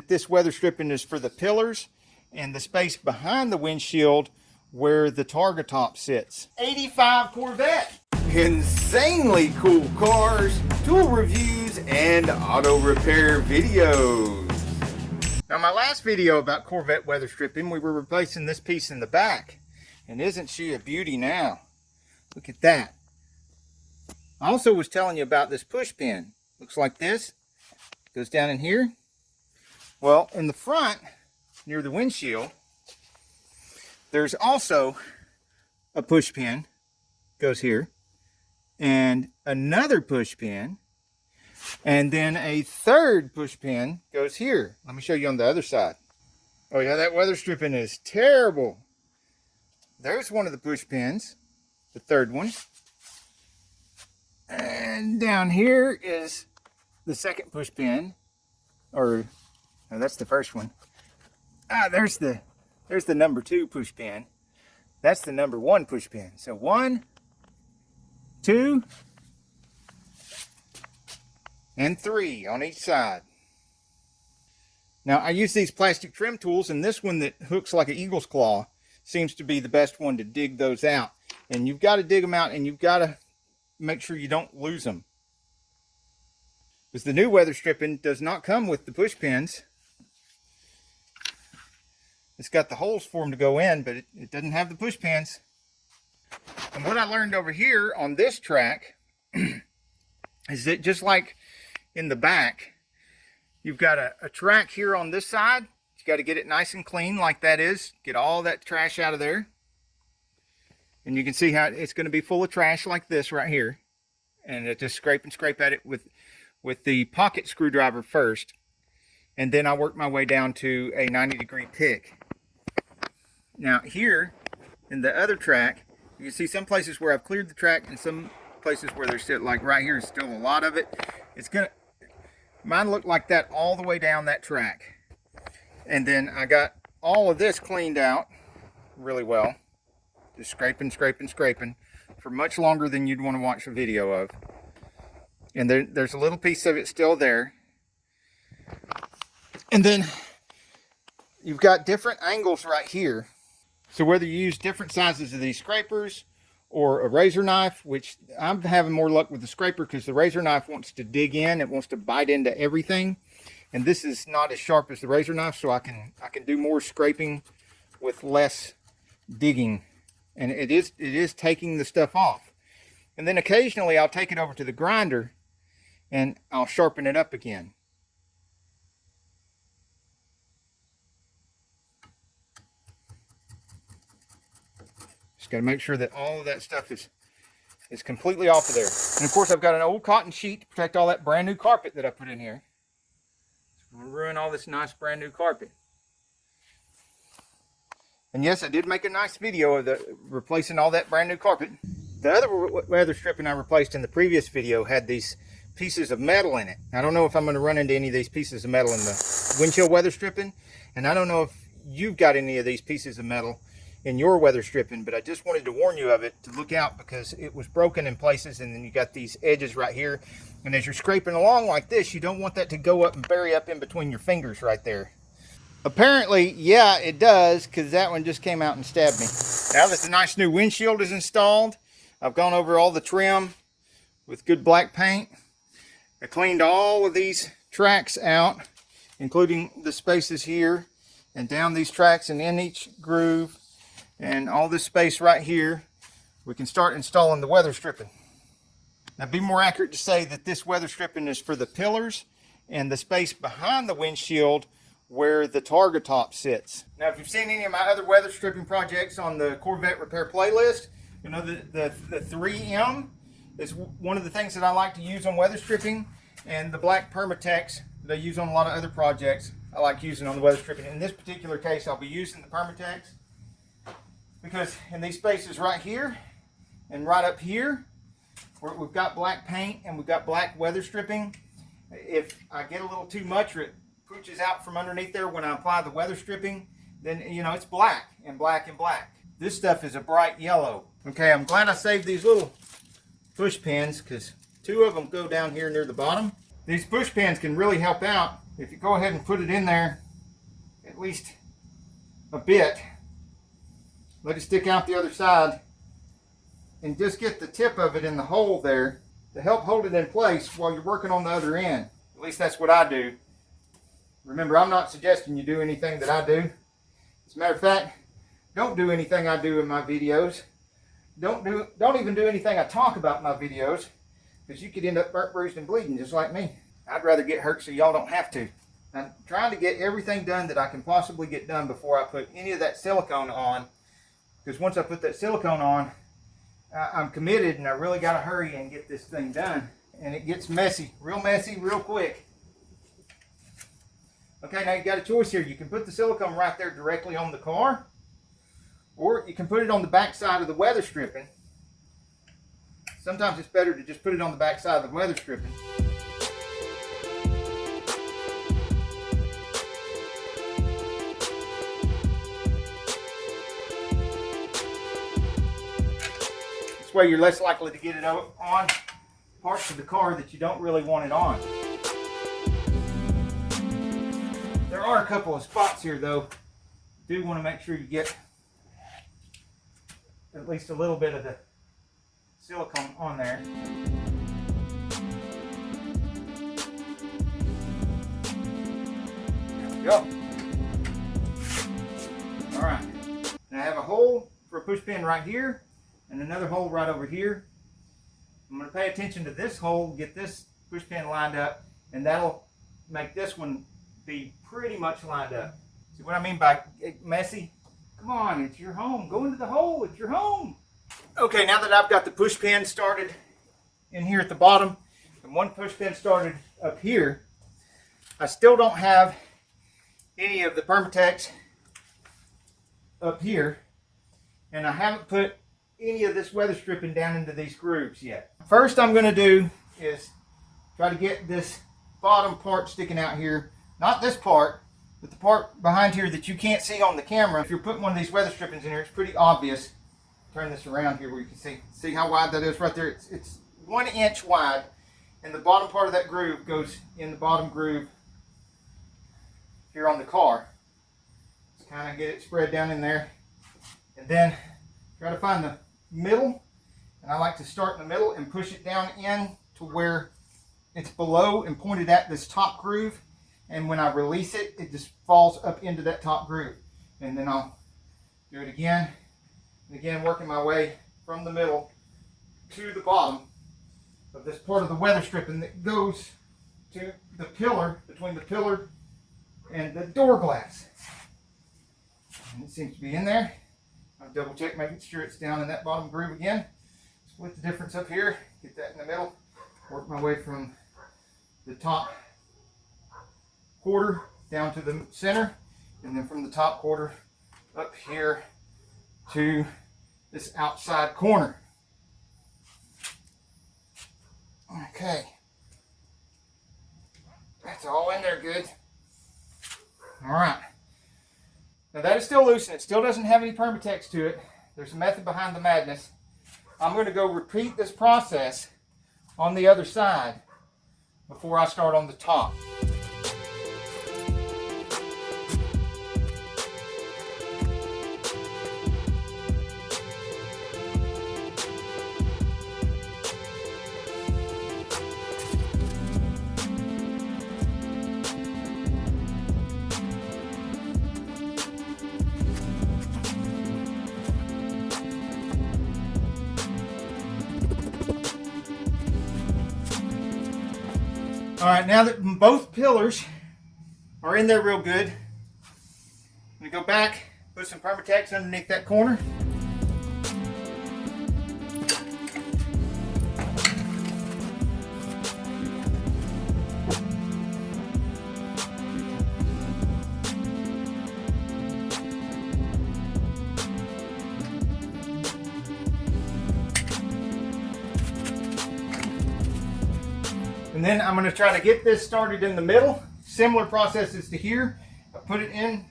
that this weather stripping is for the pillars and the space behind the windshield where the Targa top sits. 85 Corvette. Insanely cool cars, tool reviews, and auto repair videos. Now, my last video about Corvette weather stripping, we were replacing this piece in the back. And isn't she a beauty now? Look at that. I also was telling you about this push pin. Looks like this. Goes down in here. Well, in the front, near the windshield, there's also a push pin. Goes here. And another push pin. And then a third push pin goes here. Let me show you on the other side. Oh yeah, that weather stripping is terrible. There's one of the push pins. The third one. And down here is the second push pin. Or, no, that's the first one. There's the number 2 push pin. That's the number 1 push pin. So 1, 2, and 3 on each side. Now, I use these plastic trim tools, and this one that hooks like an eagle's claw seems to be the best one to dig those out. And you've got to dig them out, and you've got to make sure you don't lose them. Because the new weather stripping does not come with the push pins. It's got the holes for them to go in, but it doesn't have the push pins. And what I learned over here on this track is that just like in the back, you've got a track here on this side. You got to get it nice and clean like that is. Get all that trash out of there. And you can see how it's going to be full of trash like this right here. And it just scrape at it with the pocket screwdriver first. And then I work my way down to a 90-degree pick. Now here in the other track, you can see some places where I've cleared the track and some places where there's still, like right here, is still a lot of it. Mine looked like that all the way down that track. And then I got all of this cleaned out really well. Just scraping for much longer than you'd want to watch a video of. And there's a little piece of it still there. And then you've got different angles right here. So whether you use different sizes of these scrapers or a razor knife, which I'm having more luck with the scraper because the razor knife wants to dig in, it wants to bite into everything. And this is not as sharp as the razor knife, so I can do more scraping with less digging. And it is taking the stuff off. And then occasionally I'll take it over to the grinder and I'll sharpen it up again. Just got to make sure that all of that stuff is completely off of there. And of course I've got an old cotton sheet to protect all that brand new carpet that I put in here. It's going to ruin all this nice brand new carpet. And yes, I did make a nice video of replacing all that brand new carpet. The other weather stripping I replaced in the previous video had these pieces of metal in it. I don't know if I'm going to run into any of these pieces of metal in the windshield weather stripping. And I don't know if you've got any of these pieces of metal in your weather stripping, but I just wanted to warn you of it, to look out, because it was broken in places, and then you got these edges right here. And as you're scraping along like this, you don't want that to go up and bury up in between your fingers right there. Apparently, yeah, it does, because that one just came out and stabbed me. Now that the nice new windshield is installed, I've gone over all the trim with good black paint. I cleaned all of these tracks out, including the spaces here, and down these tracks and in each groove, and all this space right here. We can start installing the weather stripping. Now, it'd be more accurate to say that this weather stripping is for the pillars and the space behind the windshield where the Targa top sits. Now, if you've seen any of my other weather stripping projects on the Corvette repair playlist, you know the 3M is one of the things that I like to use on weather stripping, and the black Permatex that I use on a lot of other projects I like using on the weather stripping. In this particular case, I'll be using the Permatex because in these spaces right here and right up here, where we've got black paint and we've got black weather stripping, if I get a little too much or it pooches out from underneath there when I apply the weather stripping, then, you know, it's black and black and black. This stuff is a bright yellow. Okay, I'm glad I saved these little push pins, because 2 of them go down here near the bottom. These push pins can really help out if you go ahead and put it in there at least a bit, let it stick out the other side, and just get the tip of it in the hole there to help hold it in place while you're working on the other end. At least that's what I do. Remember, I'm not suggesting you do anything that I do. As a matter of fact, don't do anything I do in my videos. Don't even do anything I talk about in my videos, because you could end up burnt, bruised, and bleeding just like me. I'd rather get hurt so y'all don't have to. I'm trying to get everything done that I can possibly get done before I put any of that silicone on, because once I put that silicone on, I'm committed, and I really got to hurry and get this thing done. And it gets messy real quick. Okay, now you got a choice here. You can put the silicone right there directly on the car, or you can put it on the back side of the weather stripping. Sometimes it's better to just put it on the back side of the weather stripping. This way you're less likely to get it on parts of the car that you don't really want it on. There are a couple of spots here though. You do want to make sure you get at least a little bit of the silicone on there. There we go. Alright. Now I have a hole for a push pin right here, and another hole right over here. I'm going to pay attention to this hole, get this push pin lined up, and that'll make this one be pretty much lined up. See what I mean by messy? Come on, it's your home. Go into the hole, it's your home. Okay, now that I've got the push pin started in here at the bottom, and one push pin started up here, I still don't have any of the Permatex up here, and I haven't put any of this weather stripping down into these grooves yet. First I'm going to do is try to get this bottom part sticking out here. Not this part, but the part behind here that you can't see on the camera. If you're putting one of these weather strippings in here, it's pretty obvious. Turn this around here where you can see how wide that is right there. It's 1 inch wide, and the bottom part of that groove goes in the bottom groove here on the car. Just kind of get it spread down in there, and then try to find the middle, and I like to start in the middle and push it down in to where it's below and pointed at this top groove, and when I release it, it just falls up into that top groove. And then I'll do it again and again, working my way from the middle to the bottom of this part of the weather stripping that goes to the pillar, between the pillar and the door glass. And it seems to be in there. I'll double check, making sure it's down in that bottom groove again. Split the difference up here, get that in the middle, work my way from the top quarter down to the center, and then from the top quarter up here to this outside corner. Okay, that's all in there good. All right. Now that is still loose, and it still doesn't have any Permatex to it. There's a method behind the madness. I'm going to go repeat this process on the other side before I start on the top. All right, now that both pillars are in there real good, I'm going to go back, put some Permatex underneath that corner. And then I'm going to try to get this started in the middle. Similar processes to here. I put it in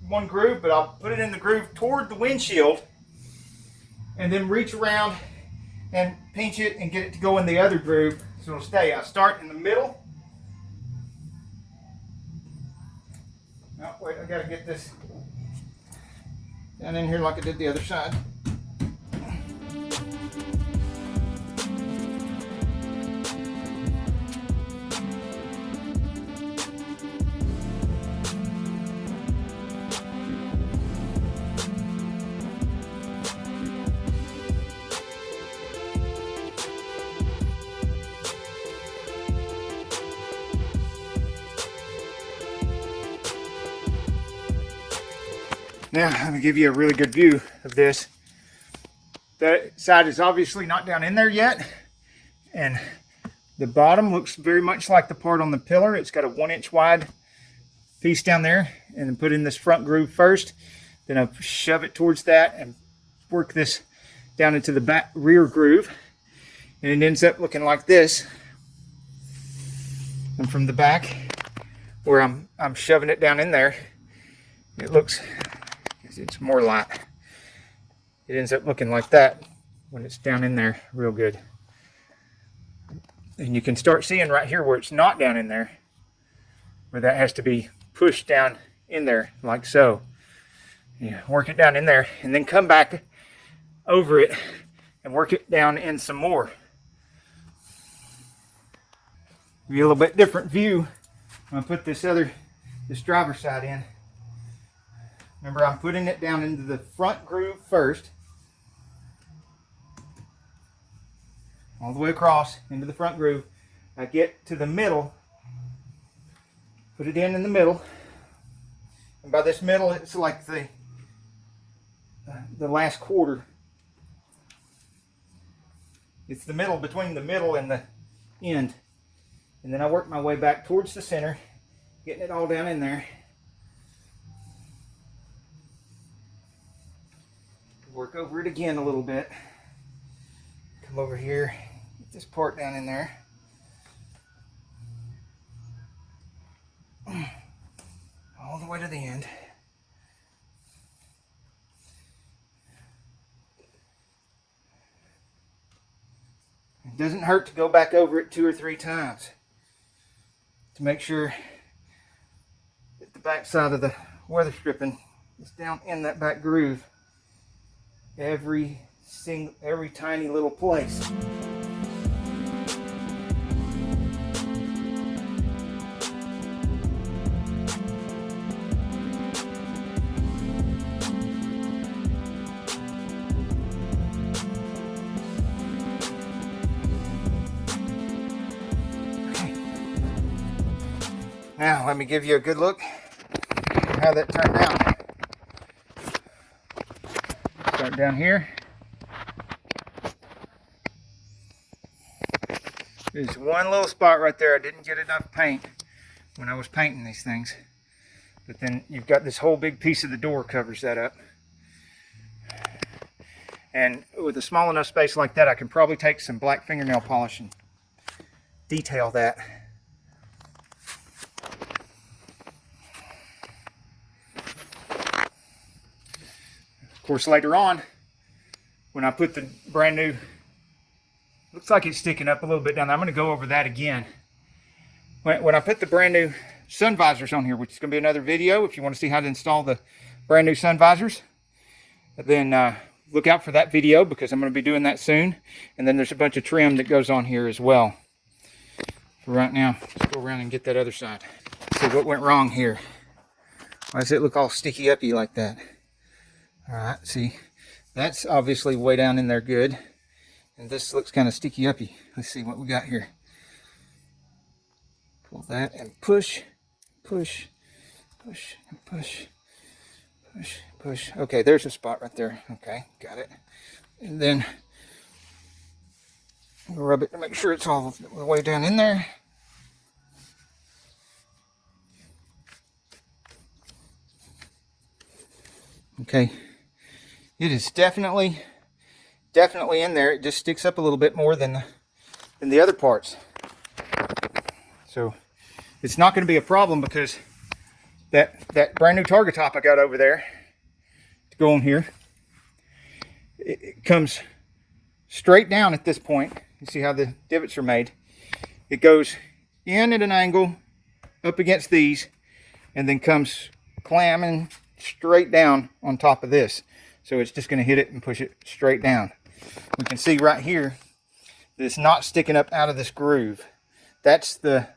one groove, but I'll put it in the groove toward the windshield, and then reach around and pinch it and get it to go in the other groove so it'll stay. I start in the middle, Oh, wait, I gotta get this down in here like I did the other side. Now, let me give you a really good view of this. That side is obviously not down in there yet. And the bottom looks very much like the part on the pillar. It's got a 1-inch wide piece down there. And then put in this front groove first. Then I shove it towards that and work this down into the back rear groove. And it ends up looking like this. And from the back, where I'm shoving it down in there, it looks... it's more light. It ends up looking like that when it's down in there real good. And you can start seeing right here where it's not down in there, where that has to be pushed down in there like so. Yeah, work it down in there and then come back over it and work it down in some more. Give you a little bit different view. I'm gonna put this driver's side in. Remember, I'm putting it down into the front groove first. All the way across into the front groove. I get to the middle. Put it in the middle. And by this middle, it's like the last quarter. It's the middle between the middle and the end. And then I work my way back towards the center, getting it all down in there. Work over it again a little bit. Come over here, get this part down in there. All the way to the end. It doesn't hurt to go back over it 2 or 3 times to make sure that the back side of the weather stripping is down in that back groove. Every tiny little place. Now let me give you a good look at how that turned out. Start down here. There's one little spot right there. I didn't get enough paint when I was painting these things. But then you've got this whole big piece of the door covers that up. And with a small enough space like that, I can probably take some black fingernail polish and detail that. Of course, later on, when I put the brand new, looks like it's sticking up a little bit down there. I'm going to go over that again. When I put the brand new sun visors on here, which is going to be another video if you want to see how to install the brand new sun visors, then look out for that video because I'm going to be doing that soon. And then there's a bunch of trim that goes on here as well. For right now, let's go around and get that other side. See what went wrong here. Why does it look all sticky uppy like that? Alright, see, that's obviously way down in there good. And this looks kind of sticky uppy. Let's see what we got here. Pull that and push, push, push, and push, push, push. Okay, there's a spot right there. Okay, got it. And then rub it to make sure it's all the way down in there. Okay. It is definitely in there. It just sticks up a little bit more than the other parts. So it's not going to be a problem because that brand new Targa top I got over there to go on here, it comes straight down at this point. You see how the divots are made. It goes in at an angle up against these and then comes clamming straight down on top of this. So it's just going to hit it and push it straight down. We can see right here that it's not sticking up out of this groove. That's the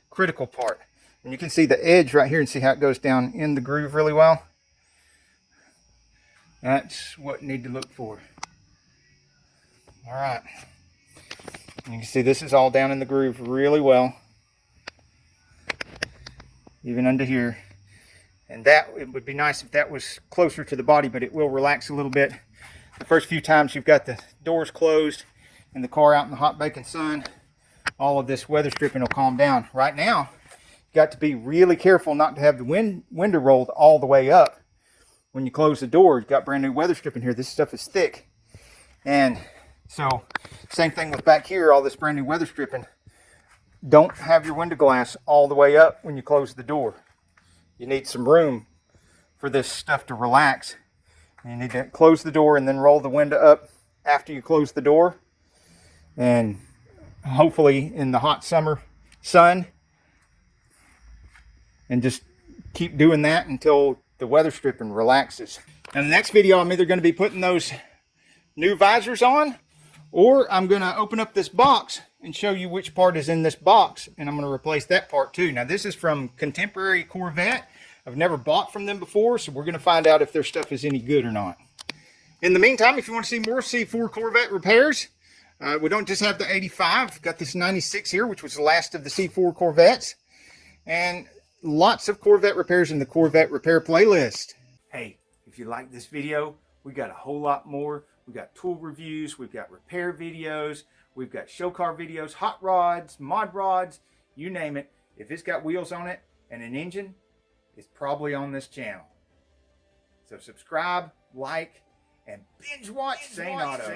critical part. And you can see the edge right here and see how it goes down in the groove really well. That's what you need to look for. All right. And you can see this is all down in the groove really well. Even under here. And that, it would be nice if that was closer to the body, but it will relax a little bit. The first few times you've got the doors closed and the car out in the hot baking sun, all of this weather stripping will calm down. Right now, you've got to be really careful not to have the window rolled all the way up. When you close the door, you've got brand new weather stripping here. This stuff is thick. And so, same thing with back here, all this brand new weather stripping. Don't have your window glass all the way up when you close the door. You need some room for this stuff to relax. You need to close the door and then roll the window up after you close the door. And hopefully in the hot summer sun. And just keep doing that until the weather stripping relaxes. Now the next video, I'm either going to be putting those new visors on, or I'm going to open up this box and show you which part is in this box, and I'm going to replace that part too. Now this is from Contemporary Corvette. I've never bought from them before, so we're going to find out if their stuff is any good or not. In the meantime, if you want to see more C4 Corvette repairs, we don't just have the 85. We've got this 96 here, which was the last of the C4 Corvettes, and lots of Corvette repairs in the Corvette repair playlist. Hey, if you like this video, we got a whole lot more. We've got tool reviews, we've got repair videos, we've got show car videos, hot rods, mod rods, you name it. If it's got wheels on it and an engine, it's probably on this channel. So subscribe, like, and binge watch Saneauto.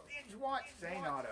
Binge watch Saneauto.